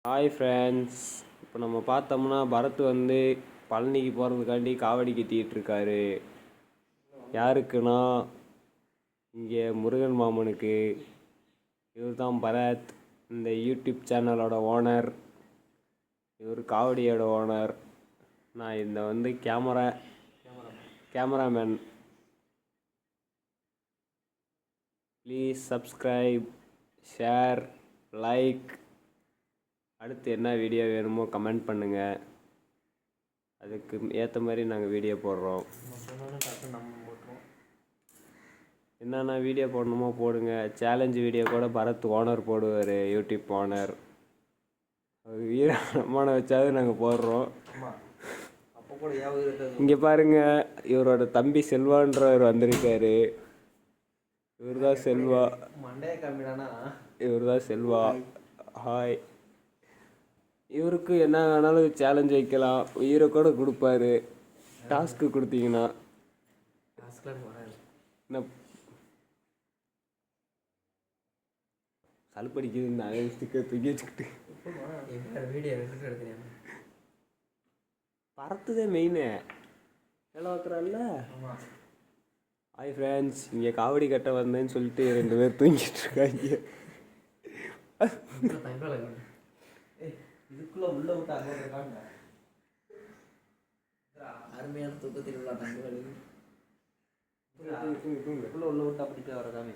Hi friends, இப்போ நம்ம பார்த்தோம்னா பரத் வந்து பழனிக்கு போகிறதுக்காண்டி காவடி கட்டிகிட்டு இருக்காரு. யாருக்குன்னா இங்கே முருகன் மாமனுக்கு. இவர் தான் பரத், இந்த யூடியூப் சேனலோட ஓனர். இவர் காவடியோட ஓனர். நான் இந்த வந்து cameraman. Please subscribe, share, like. அடுத்து என்ன வீடியோ வேணுமோ கமெண்ட் பண்ணுங்கள். அதுக்கு ஏற்ற மாதிரி நாங்கள் வீடியோ போடுறோம். என்னென்ன வீடியோ போடணுமோ போடுங்க. சேலஞ்சு வீடியோ கூட பரத் ஓனர் போடுவார், யூடியூப் ஓனர். அது வீரமான வச்சாவது நாங்கள் போடுறோம். இங்கே பாருங்கள், இவரோட தம்பி செல்வான்றவர் வந்திருக்காரு. இவர் தான் செல்வா. இவர் தான் செல்வா. ஹாய். இவருக்கு என்ன வேணாலும் சேலஞ்ச் வைக்கலாம், உயிரை கூட கொடுப்பாரு டாஸ்க்கு கொடுத்தீங்கன்னா. என்ன சலுப்படிக்குது, நிறைய ஸ்டிக்கர் தூக்கி வச்சுக்கிட்டு பறத்துதே மெயினு வேலை. ஹாய் ஃப்ரெண்ட்ஸ், இங்கே காவடி கட்ட வந்தேன்னு சொல்லிட்டு 2 பேர் தூங்கிட்டு இருக்காங்க. இதுக்குள்ள உள்ள விட்டு அங்கே இருக்காங்க. அருமையான தூக்கத்தில் உள்ள தங்கங்கள் உள்ள விட்டு அப்படிட்டு வரதாமே.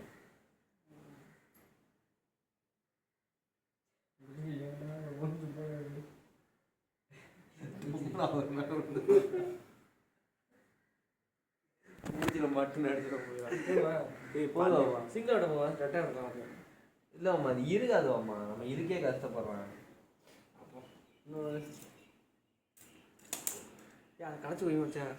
மட்டும் எடுத்துட போயிடும். சிங்கிளோட போவேன் இல்லம்மா, அது இருக்காதுவாம்மா. நம்ம இருக்கே கஷ்டப்படுறோம். களைச்சு போய் வச்சேன்.